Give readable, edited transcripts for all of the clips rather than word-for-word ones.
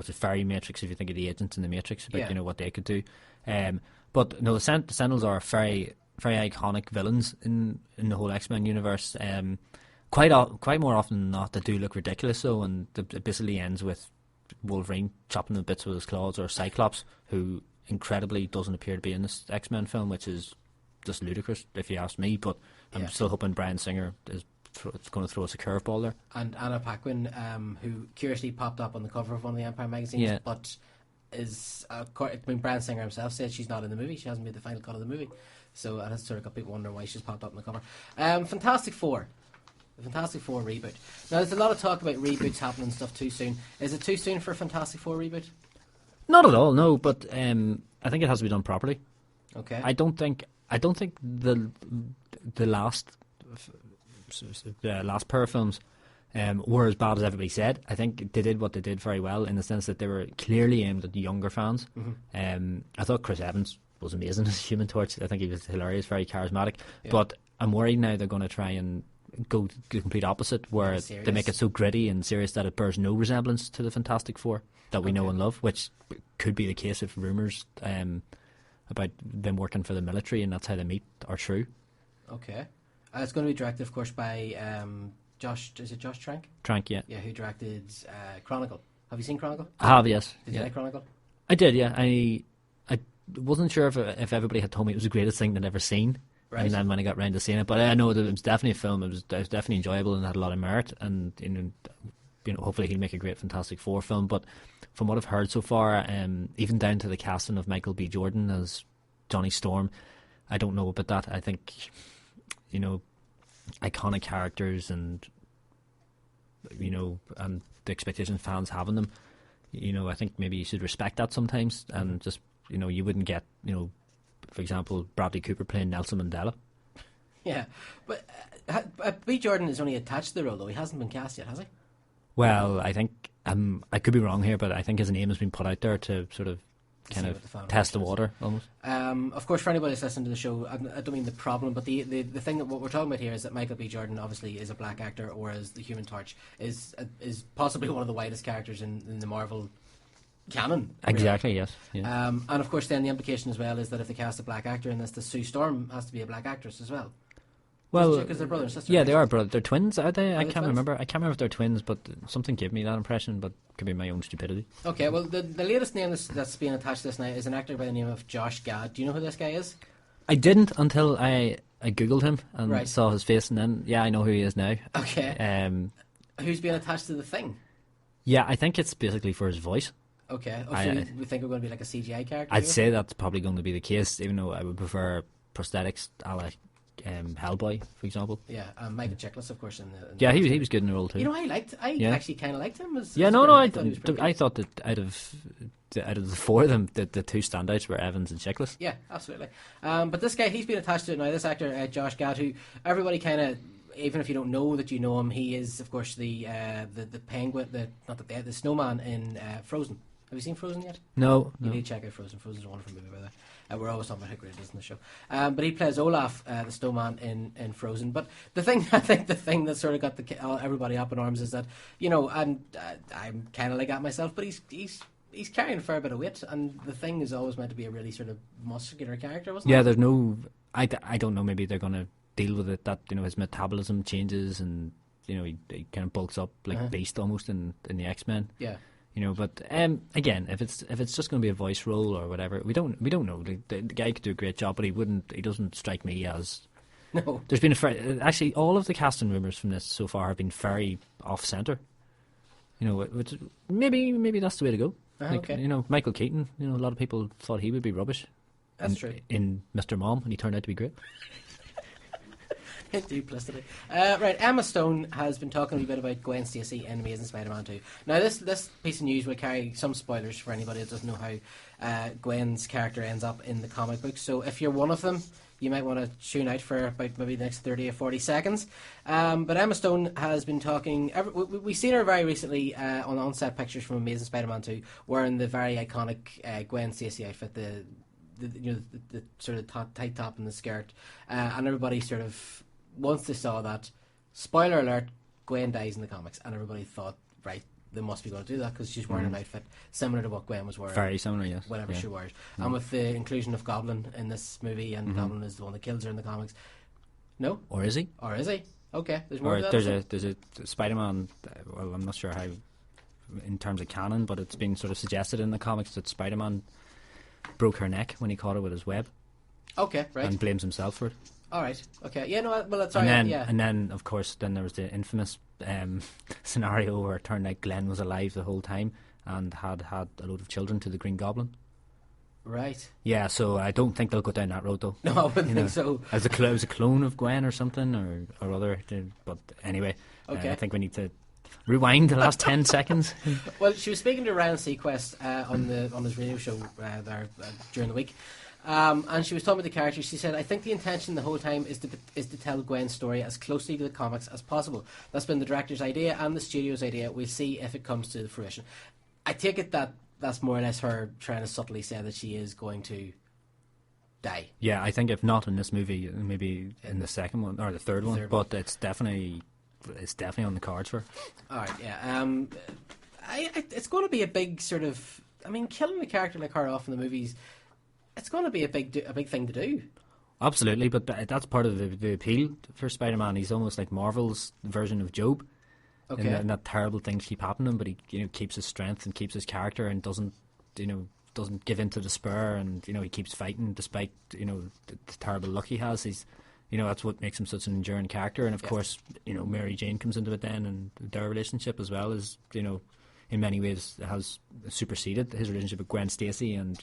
it's a very Matrix if you think of the agents in the Matrix, about, Yeah. you know, what they could do. But no, the Sentinels are very, very iconic villains in the whole X-Men universe. Quite more often than not, they do look ridiculous, though, and it basically ends with Wolverine chopping them to bits with his claws, or Cyclops, who incredibly doesn't appear to be in this X-Men film, which is just ludicrous if you ask me. But I'm still hoping Bryan Singer is going to throw us a curveball there. And Anna Paquin, who curiously popped up on the cover of one of the Empire magazines, but is Bryan Singer himself said she's not in the movie. She hasn't made the final cut of the movie, so that has sort of got people wondering why she's popped up on the cover. Fantastic Four. The Fantastic Four reboot. Now, there's a lot of talk about reboots happening and stuff too soon. Is it too soon for a Fantastic Four reboot? Not at all, no. But I think it has to be done properly. Okay. I don't think the last pair of films were as bad as everybody said. I think they did what they did very well, in the sense that they were clearly aimed at the younger fans. I thought Chris Evans was amazing as Human Torch. I think he was hilarious, very charismatic. Yeah. But I'm worried now they're going to try and go the complete opposite, where they make it so gritty and serious that it bears no resemblance to the Fantastic Four that we know and love, which could be the case if rumours about them working for the military and that's how they meet are true. Okay. It's going to be directed, of course, by Josh Trank? Trank, yeah. Yeah, who directed Chronicle. Have you seen Chronicle? I have, yes. Did you like Chronicle? I did, yeah. I wasn't sure if everybody had told me it was the greatest thing they'd ever seen. Right. And then when I got round to seeing it, but I know that it was definitely a film. It was definitely enjoyable and had a lot of merit. And you know, hopefully he'll make a great Fantastic Four film. But from what I've heard so far, even down to the casting of Michael B. Jordan as Johnny Storm, I don't know about that. I think, you know, iconic characters and, you know, and the expectations fans have in them, you know, I think maybe you should respect that sometimes, and just, you know, you wouldn't get, you know, for example, Bradley Cooper playing Nelson Mandela. Yeah, but B. Jordan is only attached to the role, though. He hasn't been cast yet, has he? Well, I think, I could be wrong here, but I think his name has been put out there to sort of kind of test the water, almost. Of course, for anybody that's listening to the show, I don't mean the problem, but the thing that what we're talking about here is that Michael B. Jordan obviously is a black actor, whereas the Human Torch is possibly one of the whitest characters in the Marvel canon. Exactly, really. Yes. Yeah. And of course, then the implication as well is that if they cast a black actor in this, the Sue Storm has to be a black actress as well. Well, because they're brother and sister. Yeah, right? They are brothers. They're twins, are they? I can't twins? remember. I can't remember if they're twins, but something gave me that impression. But it could be my own stupidity. Okay, well, the latest name that's being attached to this now is an actor by the name of Josh Gad. Do you know who this guy is? I didn't until I googled him and saw his face, and then I know who he is now. Okay. Who's being attached to the Thing? Yeah, I think it's basically for his voice. Okay. So we think we're going to be like a CGI character? I'd say that's probably going to be the case, even though I would prefer prosthetics a la Hellboy, for example. Yeah, Michael Chiklis, of course. He was good in the role too. You know, I actually kind of liked him. I thought that out of the four of them, the two standouts were Evans and Chiklis. Yeah, absolutely. But this guy, he's been attached to it now. This actor, Josh Gad, who everybody kind of, even if you don't know that you know him, he is, of course, the penguin, the snowman in Frozen. Have you seen Frozen yet? No. You need to check out Frozen. Frozen's a wonderful movie, by the way. We're always talking about how great it is in the show. But he plays Olaf, the snowman in Frozen. But the thing that sort of got everybody up in arms is that, you know, and I'm kind of like that myself, but he's carrying a fair bit of weight, and the Thing is always meant to be a really sort of muscular character, wasn't it? Yeah, there's no... I don't know, maybe they're going to deal with it, that, you know, his metabolism changes and, you know, he kind of bulks up like Beast almost in the X-Men. Yeah. You know, but again, if it's just going to be a voice role or whatever, we don't know. The guy could do a great job, but he doesn't strike me as. No. There's been actually all of the casting rumours from this so far have been very off centre. You know, which maybe that's the way to go. Okay. You know, Michael Keaton. You know, a lot of people thought he would be rubbish. That's true. In Mr. Mom, and he turned out to be great. Duplicity. Right, Emma Stone has been talking a wee bit about Gwen Stacy in Amazing Spider-Man 2. Now, this piece of news will carry some spoilers for anybody that doesn't know how Gwen's character ends up in the comic book. So if you're one of them, you might want to tune out for about maybe the next 30 or 40 seconds. But Emma Stone has been talking... We've seen her very recently on on-set pictures from Amazing Spider-Man 2 wearing the very iconic Gwen Stacy outfit, the sort of tight top and the skirt. And everybody sort of... Once they saw that, spoiler alert, Gwen dies in the comics, and everybody thought, right, they must be going to do that because she's wearing an outfit similar to what Gwen was wearing. Very similar, yes. Whatever she wears. And with the inclusion of Goblin in this movie, and Goblin is the one that kills her in the comics. No? Or is he? Okay, there's more or to that. There's a Spider-Man, well, I'm not sure how in terms of canon, but it's been sort of suggested in the comics that Spider-Man broke her neck when he caught her with his web. Okay, right. And blames himself for it. All right. Okay. Yeah. No. Well, that's all right. Yeah. And then, of course, there was the infamous scenario where it turned out Glenn was alive the whole time and had a load of children to the Green Goblin. Right. Yeah. So I don't think they'll go down that road, though. No, I wouldn't think so. As it was a clone of Gwen or something, or other. But anyway, okay. I think we need to rewind the last 10 seconds. Well, she was speaking to Ryan Seacrest on his radio show there during the week. And she was talking about the character. She said, I think the intention the whole time is to tell Gwen's story as closely to the comics as possible. That's been the director's idea and the studio's idea. We'll see if it comes to fruition. I take it that that's more or less her trying to subtly say that she is going to die. Yeah, I think if not in this movie, maybe in the second one or the third one. But it's definitely on the cards for her. All right, yeah. It's going to be a big sort of... I mean, killing a character like her off in the movies... It's going to be a big thing to do. Absolutely, but that's part of the appeal for Spider-Man. He's almost like Marvel's version of Job. Okay. And that terrible things keep happening, but he keeps his strength and keeps his character and doesn't give in to despair, and he keeps fighting despite the terrible luck he has. He's that's what makes him such an enduring character. And of course, Mary Jane comes into it then, and their relationship as well is in many ways has superseded his relationship with Gwen Stacy, and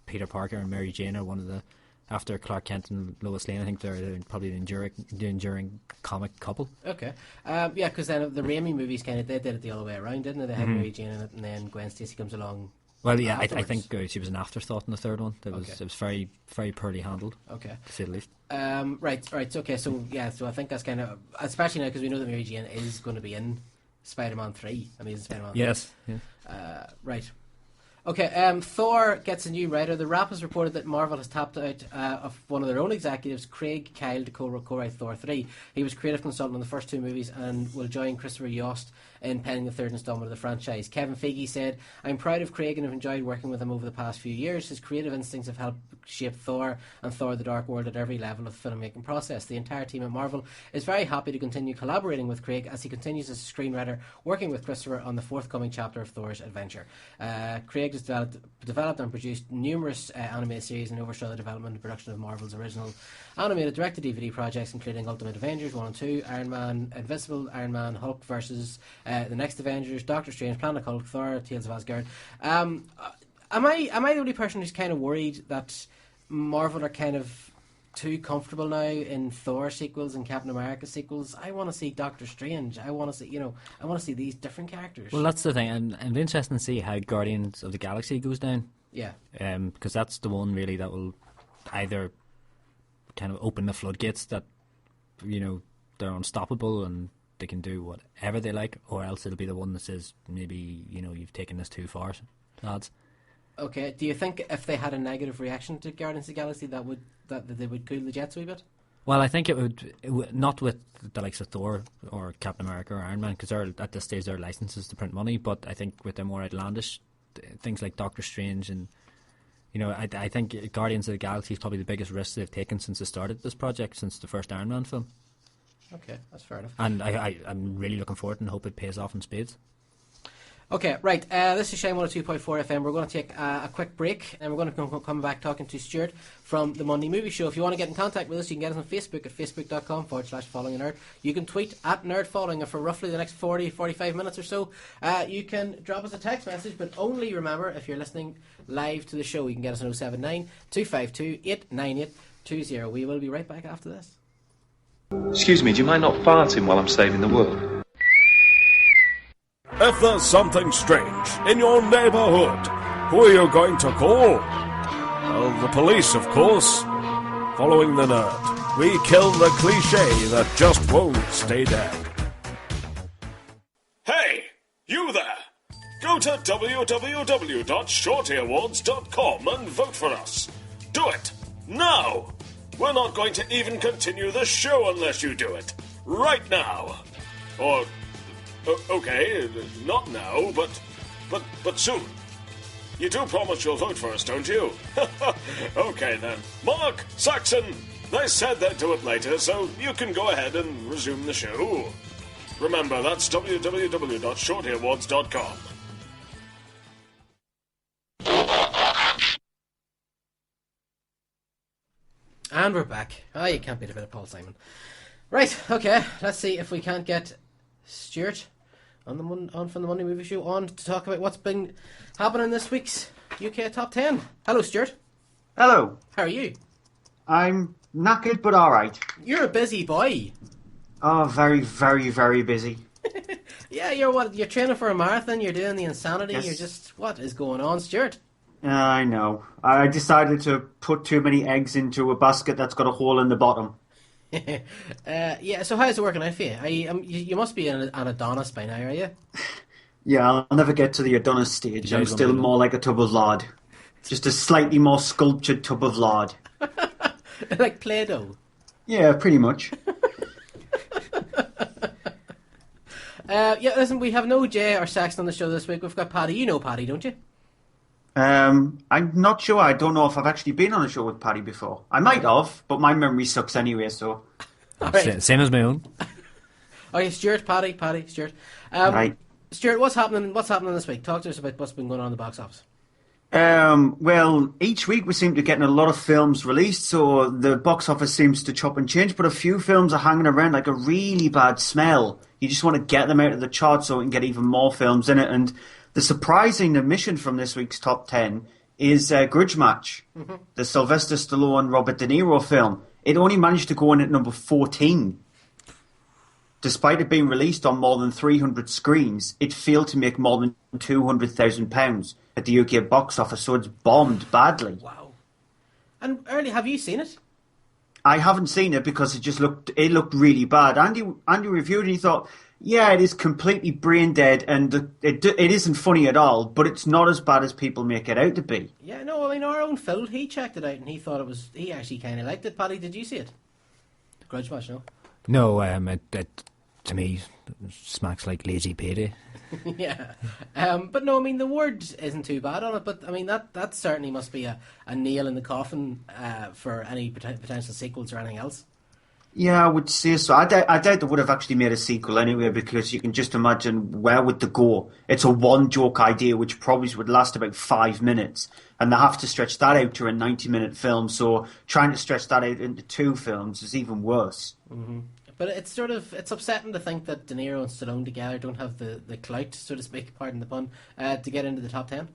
Peter Parker and Mary Jane are one of the, after Clark Kent and Lois Lane, I think they're probably the enduring comic couple. Okay. Yeah, because then the Raimi movies they did it the other way around, didn't they? They had Mary Jane in it, and then Gwen Stacy comes along. Well, yeah, I think she was an afterthought in the third one. It was very, very poorly handled. Okay. To say the least. Right. Okay, so I think that's kind of, especially now because we know that Mary Jane is going to be in Spider-Man 3, Amazing Spider-Man 3. Yes. Right. Okay, Thor gets a new writer. The Wrap has reported that Marvel has tapped out of one of their own executives, Craig Kyle, to co-write Thor 3. He was creative consultant on the first two movies and will join Christopher Yost in penning the third installment of the franchise. Kevin Feige said, I'm proud of Craig and have enjoyed working with him over the past few years. His creative instincts have helped shape Thor and Thor the Dark World at every level of the filmmaking process. The entire team at Marvel is very happy to continue collaborating with Craig as he continues as a screenwriter, working with Christopher on the forthcoming chapter of Thor's adventure. Craig has developed and produced numerous animated series and oversaw the development and production of Marvel's original animated direct-to-DVD projects, including Ultimate Avengers 1 and 2, Iron Man, Invincible, Iron Man, Hulk versus the Next Avengers, Doctor Strange, Planet Hulk, Thor, Tales of Asgard. Am I the only person who's kind of worried that Marvel are kind of too comfortable now in Thor sequels and Captain America sequels? I want to see Doctor Strange. I want to see these different characters. Well, that's the thing. I'm interested to see how Guardians of the Galaxy goes down. Yeah. Because that's the one really that will either kind of open the floodgates that they're unstoppable and they can do whatever they like, or else it'll be the one that says maybe you've taken this too far, lads. Okay. Do you think if they had a negative reaction to Guardians of the Galaxy that they would cool the jets a wee bit? Well, I think it would not with the likes of Thor or Captain America or Iron Man, because at this stage they're licenses to print money. But I think with their more outlandish things like Doctor Strange and I think Guardians of the Galaxy is probably the biggest risk they've taken since they started this project, since the first Iron Man film. Okay, that's fair enough. And I'm really looking forward and hope it pays off in spades. Okay, right. This is Shine 102.4 FM. We're going to take a quick break and we're going to come back talking to Stuart from the Monday Movie Show. If you want to get in contact with us, you can get us on Facebook at facebook.com/following a nerd. You can tweet at nerdfollowing, and for roughly the next 40-45 minutes or so, you can drop us a text message, but only remember, if you're listening live to the show, you can get us on 079 252 89820. We will be right back after this. Excuse me, do you mind not farting while I'm saving the world? If there's something strange in your neighborhood, who are you going to call? Well, the police, of course. Following the nerd, we kill the cliché that just won't stay dead. Hey, you there! Go to www.shortyawards.com and vote for us. Do it, now! We're not going to even continue the show unless you do it. Right now. Or Okay, not now, but soon. You do promise you'll vote for us, don't you? Okay then. Mark, Saxon, they said they'd do it later, so you can go ahead and resume the show. Remember, that's www.shortyawards.com. And we're back. You can't beat a bit of Paul Simon. Right, okay, let's see if we can't get Stuart on from the Monday Movie Show on to talk about what's been happening this week's UK Top 10. Hello, Stuart. Hello. How are you? I'm knackered, but alright. You're a busy boy. Oh, very, very, very busy. Yeah, you're training for a marathon, you're doing the insanity, Yes. You're just, what is going on, Stuart? I know. I decided to put too many eggs into a basket that's got a hole in the bottom. Yeah, so how's it working out for you? You must be an Adonis by now, are you? Yeah, I'll never get to the Adonis stage. I'm still more like a tub of lard. Just a slightly more sculptured tub of lard. Like Play-Doh? Yeah, pretty much. Yeah, listen, we have no Jay or Saxon on the show this week. We've got Paddy. You know Paddy, don't you? I'm not sure. I don't know if I've actually been on a show with Paddy before. I might have, but my memory sucks anyway, so... Right. Same as my own. Okay, Stuart, Paddy, Stuart. Right. Stuart, what's happening this week? Talk to us about what's been going on in the box office. Well, each week we seem to be getting a lot of films released, so the box office seems to chop and change, but a few films are hanging around like a really bad smell. You just want to get them out of the chart so we can get even more films in it, and the surprising omission from this week's top 10 is Grudge Match, the Sylvester Stallone, Robert De Niro film. It only managed to go in at number 14. Despite it being released on more than 300 screens, it failed to make more than £200,000 at the UK box office, so it's bombed badly. Wow. And early, have you seen it? I haven't seen it because it looked really bad. Andy reviewed it and he thought, yeah, it is completely brain dead and it isn't funny at all, but it's not as bad as people make it out to be. Yeah, no, I mean, our own Phil, he checked it out and he thought he actually kind of liked it. Paddy, did you see it? Grudge Match, no? No, it to me smacks like lazy payday. Yeah. But no, I mean, the word isn't too bad on it, but I mean, that certainly must be a nail in the coffin for any potential sequels or anything else. Yeah, I would say so. I doubt they would have actually made a sequel anyway, because you can just imagine where would they go. It's a one-joke idea which probably would last about 5 minutes, and they have to stretch that out to a 90-minute film, so trying to stretch that out into 2 films is even worse. Mm-hmm. But it's upsetting to think that De Niro and Stallone together don't have the clout, so to speak, pardon the pun, to get into the top 10.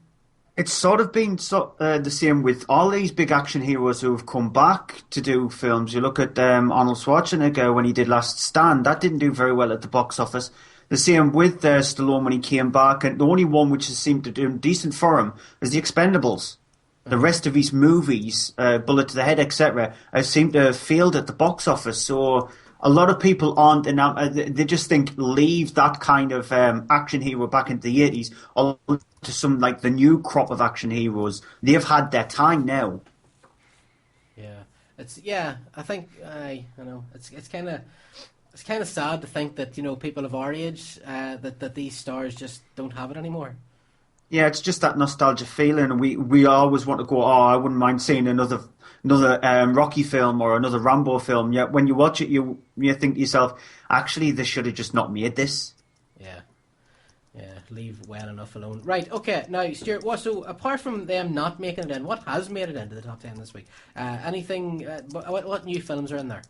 It's sort of been the same with all these big action heroes who have come back to do films. You look at Arnold Schwarzenegger when he did Last Stand. That didn't do very well at the box office. The same with Stallone when he came back. And the only one which has seemed to do decent for him is The Expendables. The rest of his movies, Bullet to the Head, etc., seem to have failed at the box office. So a lot of people aren't, they just think leave that kind of action hero back into the 80s or to some like the new crop of action heroes. They've had their time now. Yeah, I think I know it's kind of sad to think that, you know, people of our age that these stars just don't have it anymore. Yeah, it's just that nostalgia feeling. We always want to go, I wouldn't mind seeing another Rocky film or another Rambo film. Yet when you watch it, you think to yourself, actually, they should have just not made this. Yeah, leave well enough alone. Right, okay, now, Stuart, so apart from them not making it in, what has made it into the top 10 this week? Anything, what new films are in there?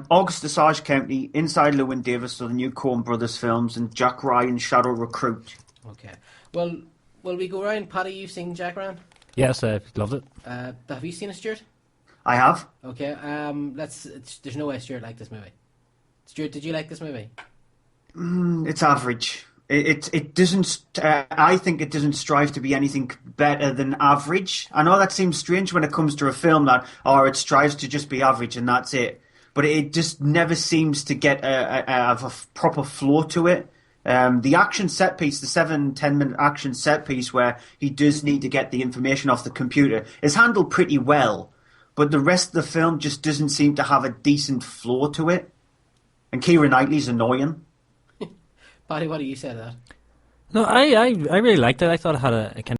August Osage County, Inside Llewyn Davis, so the new Coen Brothers films, and Jack Ryan, Shadow Recruit. Okay, well, will we go around? Paddy, you've seen Jack Ryan? Yes, I loved it. Have you seen it, Stuart? I have. Okay, there's no way Stuart liked this movie. Stuart, did you like this movie? It's average. It doesn't. I think it doesn't strive to be anything better than average. I know that seems strange when it comes to a film that, it strives to just be average and that's it. But it just never seems to get a proper flow to it. The action set piece, the 7-10 minute action set piece where he does need to get the information off the computer, is handled pretty well. But the rest of the film just doesn't seem to have a decent flow to it. And Keira Knightley's annoying. Paddy, what do you say to that? No, I really liked it. I thought it had a kind